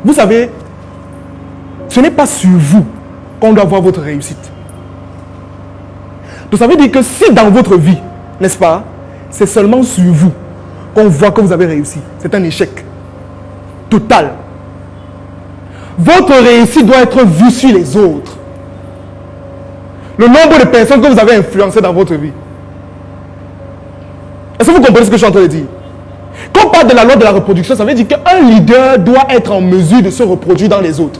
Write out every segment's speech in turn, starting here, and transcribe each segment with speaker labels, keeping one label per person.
Speaker 1: Vous savez, ce n'est pas sur vous qu'on doit voir votre réussite. Donc ça veut dire que si dans votre vie, n'est-ce pas, c'est seulement sur vous qu'on voit que vous avez réussi, c'est un échec total. Votre réussite doit être vue sur les autres. Le nombre de personnes que vous avez influencées dans votre vie. Est-ce que vous comprenez ce que je suis en train de dire? Quand on parle de la loi de la reproduction, ça veut dire qu'un leader doit être en mesure de se reproduire dans les autres.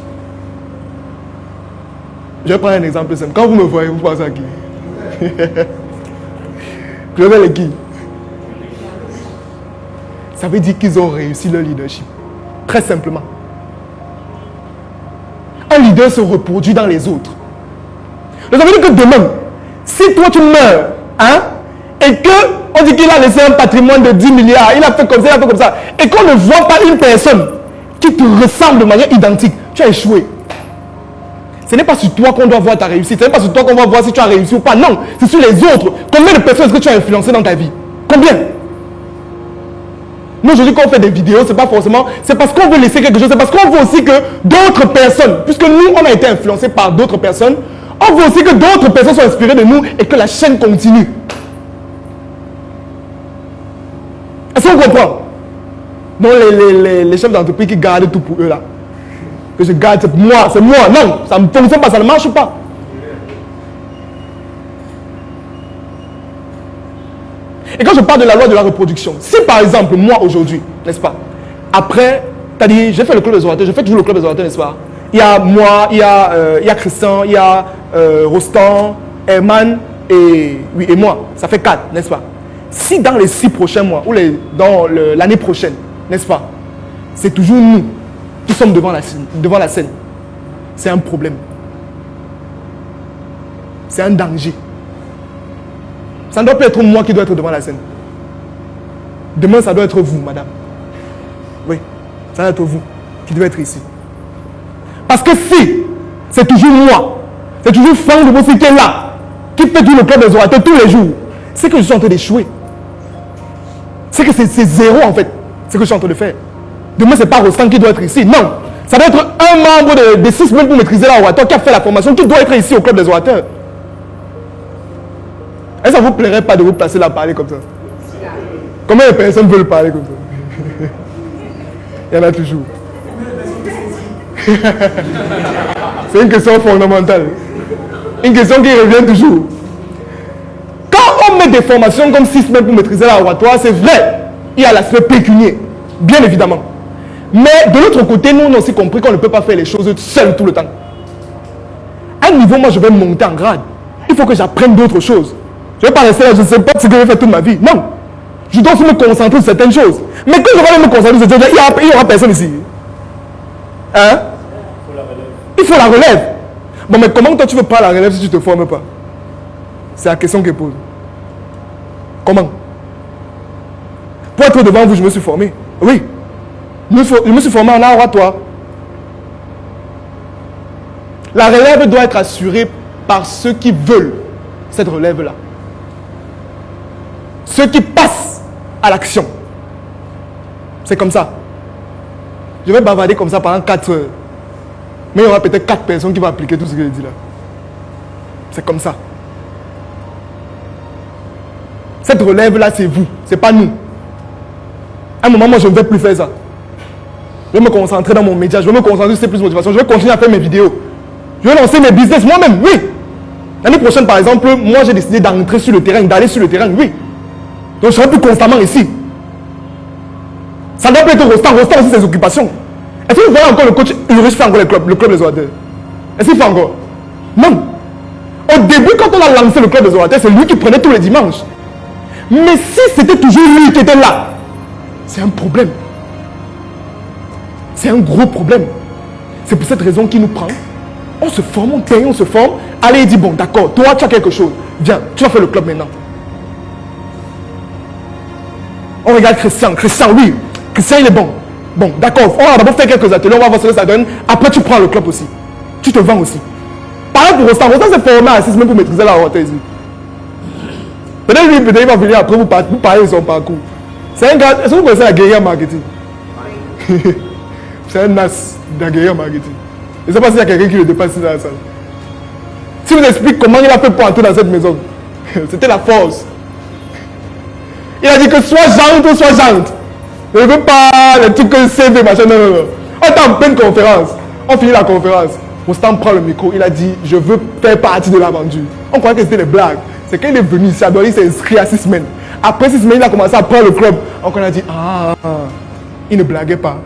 Speaker 1: Je vais prendre un exemple simple. Quand vous me voyez, vous pensez à qui? Je vais les qui? Ça veut dire qu'ils ont réussi leur leadership. Très simplement. Un leader se reproduit dans les autres. Donc ça veut dire que demain, si toi tu meurs, hein, et qu'on dit qu'il a laissé un patrimoine de 10 milliards, il a fait comme ça, il a fait comme ça, et qu'on ne voit pas une personne qui te ressemble de manière identique, tu as échoué. Ce n'est pas sur toi qu'on doit voir ta réussite, ce n'est pas sur toi qu'on va voir si tu as réussi ou pas, non, c'est sur les autres. Combien de personnes est-ce que tu as influencé dans ta vie? Combien? Nous aujourd'hui quand on fait des vidéos, c'est pas forcément, c'est parce qu'on veut laisser quelque chose, c'est parce qu'on veut aussi que d'autres personnes, puisque nous on a été influencés par d'autres personnes, on veut aussi que d'autres personnes soient inspirées de nous et que la chaîne continue. Est-ce qu'on comprend? Donc les chefs d'entreprise qui gardent tout pour eux là, que je garde, c'est moi, non, ça ne fonctionne pas, ça ne marche pas. Et quand je parle de la loi de la reproduction, si par exemple, moi aujourd'hui, n'est-ce pas, après, t'as dit, j'ai fait le club des orateurs, je fais toujours le club des orateurs, n'est-ce pas? Il y a moi, il y a Christian, il y a Rostand, Herman et moi, ça fait 4, n'est-ce pas? Si dans les 6 prochains mois, ou dans l'année prochaine, n'est-ce pas, c'est toujours nous qui sommes devant la scène, c'est un problème. C'est un danger. Ça ne doit pas être moi qui dois être devant la scène. Demain, ça doit être vous, madame. Oui, ça doit être vous qui devez être ici. Parce que si c'est toujours moi, c'est toujours Franck de Bossi qui est là, qui fait tout le club des orateurs tous les jours, c'est que je suis en train d'échouer. C'est que c'est zéro en fait, ce que je suis en train de faire. Demain, ce n'est pas Rostand qui doit être ici. Non, ça doit être un membre de 6 semaines pour maîtriser l'orateur qui a fait la formation, qui doit être ici au club des orateurs. Est-ce que ça ne vous plairait pas de vous placer là à parler comme ça? Combien de personnes veulent parler comme ça? Il y en a toujours. C'est une question fondamentale. Une question qui revient toujours. Quand on met des formations comme 6 semaines pour maîtriser l'oratoire, c'est vrai, il y a l'aspect pécunier, bien évidemment. Mais de l'autre côté, nous, on a aussi compris qu'on ne peut pas faire les choses seul tout le temps. À un niveau, moi, je vais monter en grade. Il faut que j'apprenne d'autres choses. Je ne vais pas rester là, je ne sais pas ce que je vais faire toute ma vie. Non. Je dois aussi me concentrer sur certaines choses. Mais quand je vais me concentrer sur certaines choses, il n'y aura personne ici. Hein? Il faut la relève. Bon, mais comment toi tu veux pas la relève si tu ne te formes pas? C'est la question qu'elle pose. Comment? Pour être devant vous, je me suis formé. Oui. Je me suis formé en oratoire. La relève doit être assurée par ceux qui veulent cette relève-là. Ceux qui passent à l'action. C'est comme ça. Je vais bavarder comme ça pendant 4 heures. Mais il y aura peut-être 4 personnes qui vont appliquer tout ce que je dis là. C'est comme ça. Cette relève-là, c'est vous. C'est pas nous. À un moment, moi, je ne vais plus faire ça. Je vais me concentrer dans mon média. Je vais me concentrer sur plus motivation. Je vais continuer à faire mes vidéos. Je vais lancer mes business moi-même. Oui. L'année prochaine, par exemple, moi, j'ai décidé d'entrer sur le terrain, d'aller sur le terrain. Oui. Donc, je serai plus constamment ici. Ça doit pas être Rostand aussi ses occupations. Est-ce que vous voyez encore le coach Ulrich fait encore le club des orateurs? Est-ce qu'il fait encore? Non. Au début, quand on a lancé le club des orateurs, c'est lui qui prenait tous les dimanches. Mais si c'était toujours lui qui était là, c'est un problème. C'est un gros problème. C'est pour cette raison qu'il nous prend. On se forme, on paye, on se forme. Allez, il dit, bon, d'accord, toi, tu as quelque chose. Viens, tu vas faire le club maintenant. On regarde Christian. Christian, oui. Christian, il est bon. Bon, d'accord, on va d'abord faire quelques ateliers, on va voir ce que ça donne. Après, tu prends le club aussi. Tu te vends aussi. Pareil pour Rostand. Rostand s'est formé à 6 semaines pour maîtriser la hauteur ici. Peut-être lui, peut-être il va venir après vous parler de son parcours. C'est un gars, est-ce que vous connaissez la guérilla marketing? C'est un as d'aguerrir marketing. Je ne sais pas s'il y a quelqu'un qui le dépasse dans la salle. Si vous explique comment il a fait pour entrer dans cette maison, c'était la force. Il a dit que soit jante ou soit jante. Je ne veux pas les trucs CV, machin, non, non, non. On est en pleine conférence. On finit la conférence. Rostand prend le micro. Il a dit, je veux faire partie de l'aventure. On croyait que c'était des blagues. C'est quand il est venu ici, il s'est inscrit à 6 semaines. Après 6 semaines, il a commencé à prendre le club. Donc on a dit, ah, il ne blaguait pas.